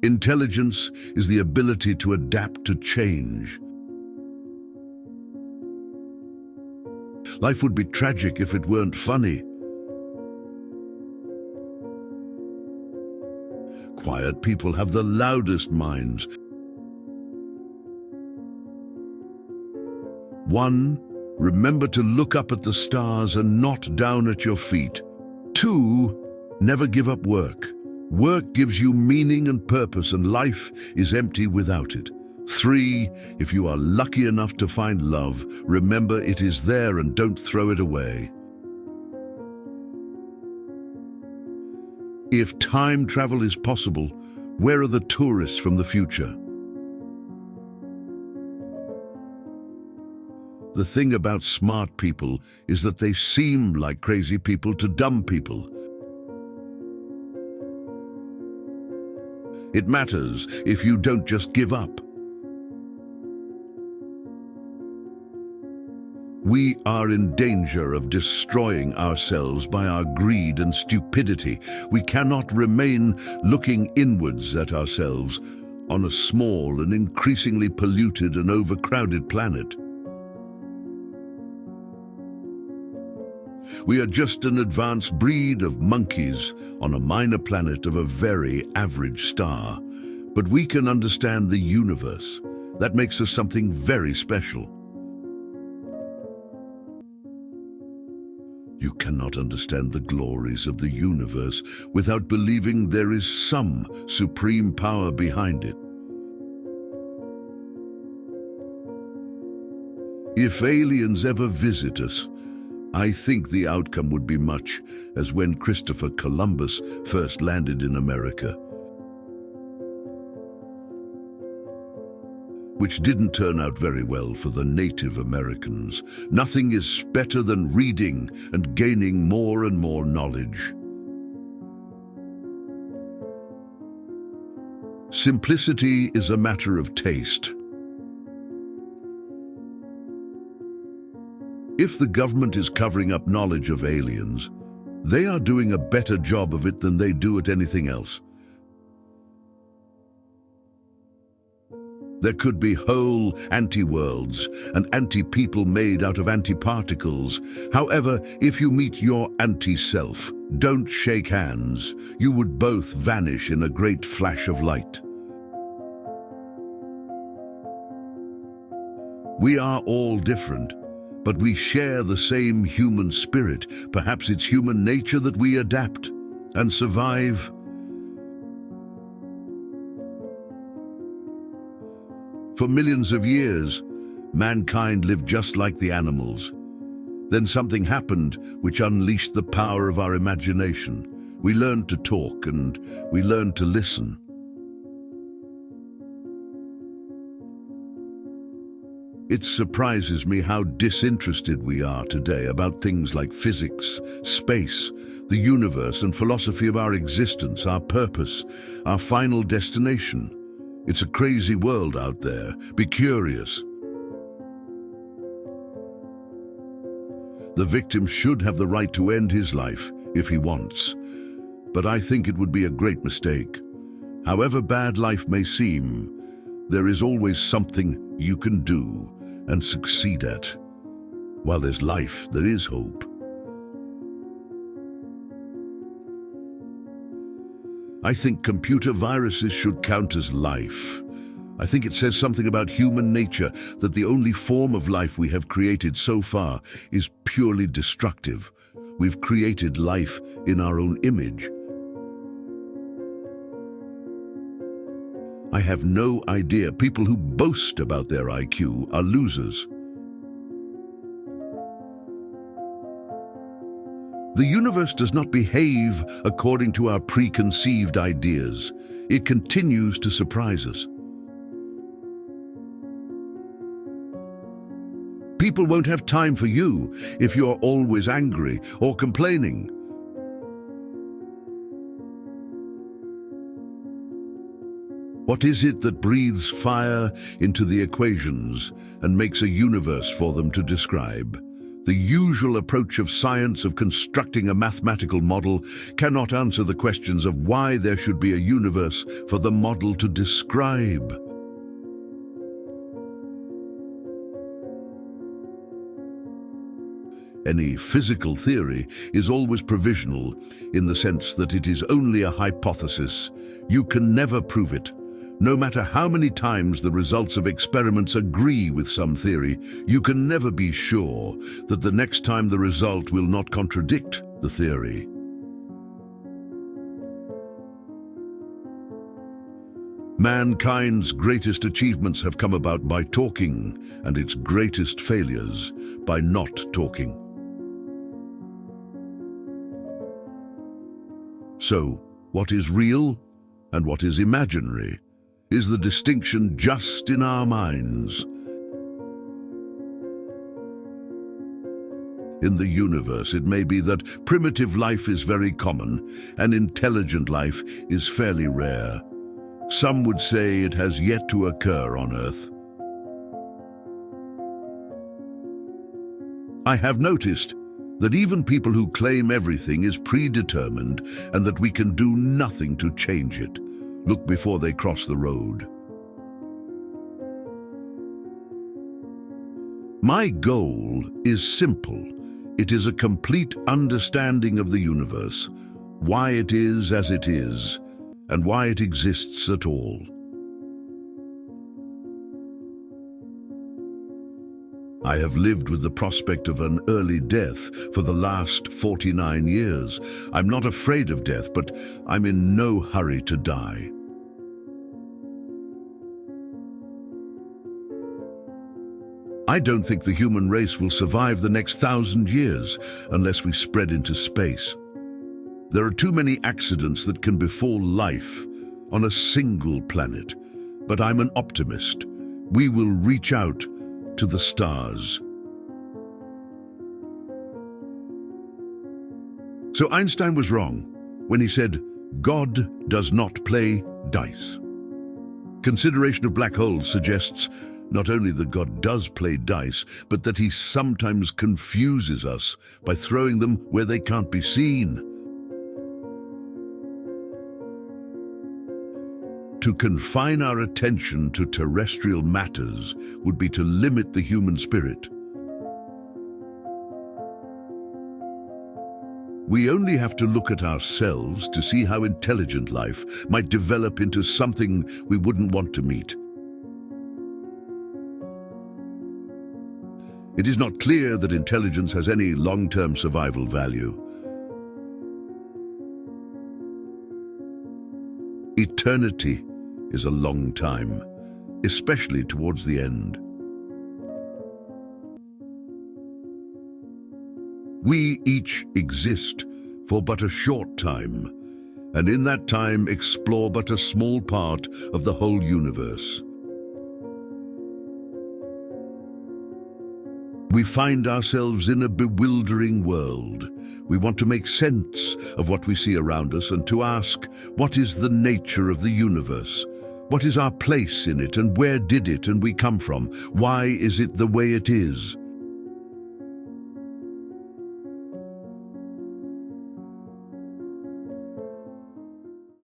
Intelligence is the ability to adapt to change. Life would be tragic if it weren't funny. Quiet people have the loudest minds. 1. Remember to look up at the stars and not down at your feet. 2. Never give up work. Work gives you meaning and purpose, and life is empty without it. 3. If you are lucky enough to find love, remember it is there and don't throw it away. If time travel is possible, where are the tourists from the future? The thing about smart people is that they seem like crazy people to dumb people. It matters if you don't just give up. We are in danger of destroying ourselves by our greed and stupidity. We cannot remain looking inwards at ourselves on a small and increasingly polluted and overcrowded planet. We are just an advanced breed of monkeys on a minor planet of a very average star. But we can understand the universe. That makes us something very special. You cannot understand the glories of the universe without believing there is some supreme power behind it. If aliens ever visit us, I think the outcome would be much as when Christopher Columbus first landed in America, which didn't turn out very well for the Native Americans. Nothing is better than reading and gaining more and more knowledge. Simplicity is a matter of taste. If the government is covering up knowledge of aliens, they are doing a better job of it than they do at anything else. There could be whole anti-worlds and anti-people made out of anti-particles. However, if you meet your anti-self, don't shake hands. You would both vanish in a great flash of light. We are all different, but we share the same human spirit. Perhaps it's human nature that we adapt and survive. For millions of years, mankind lived just like the animals. Then something happened which unleashed the power of our imagination. We learned to talk and we learned to listen. It surprises me how disinterested we are today about things like physics, space, the universe, and philosophy of our existence, our purpose, our final destination. It's a crazy world out there. Be curious. The victim should have the right to end his life if he wants, but I think it would be a great mistake. However bad life may seem, there is always something you can do and succeed at. While there's life, there is hope. I think computer viruses should count as life. I think it says something about human nature that the only form of life we have created so far is purely destructive. We've created life in our own image. I have no idea. People who boast about their IQ are losers. The universe does not behave according to our preconceived ideas. It continues to surprise us. People won't have time for you if you're always angry or complaining. What is it that breathes fire into the equations and makes a universe for them to describe? The usual approach of science of constructing a mathematical model cannot answer the questions of why there should be a universe for the model to describe. Any physical theory is always provisional in the sense that it is only a hypothesis. You can never prove it. No matter how many times the results of experiments agree with some theory, you can never be sure that the next time the result will not contradict the theory. Mankind's greatest achievements have come about by talking, and its greatest failures by not talking. So, what is real and what is imaginary? Is the distinction just in our minds? In the universe, it may be that primitive life is very common and intelligent life is fairly rare. Some would say it has yet to occur on Earth. I have noticed that even people who claim everything is predetermined and that we can do nothing to change it, look before they cross the road. My goal is simple. It is a complete understanding of the universe, why it is as it is, and why it exists at all. I have lived with the prospect of an early death for the last 49 years. I'm not afraid of death, but I'm in no hurry to die. I don't think the human race will survive the next 1,000 years unless we spread into space. There are too many accidents that can befall life on a single planet, but I'm an optimist. We will reach out to the stars. So Einstein was wrong when he said, God does not play dice. Consideration of black holes suggests not only that God does play dice, but that he sometimes confuses us by throwing them where they can't be seen. To confine our attention to terrestrial matters would be to limit the human spirit. We only have to look at ourselves to see how intelligent life might develop into something we wouldn't want to meet. It is not clear that intelligence has any long-term survival value. Eternity is a long time, especially towards the end. We each exist for but a short time, and in that time explore but a small part of the whole universe. We find ourselves in a bewildering world. We want to make sense of what we see around us and to ask, what is the nature of the universe? What is our place in it, and where did it and we come from? Why is it the way it is?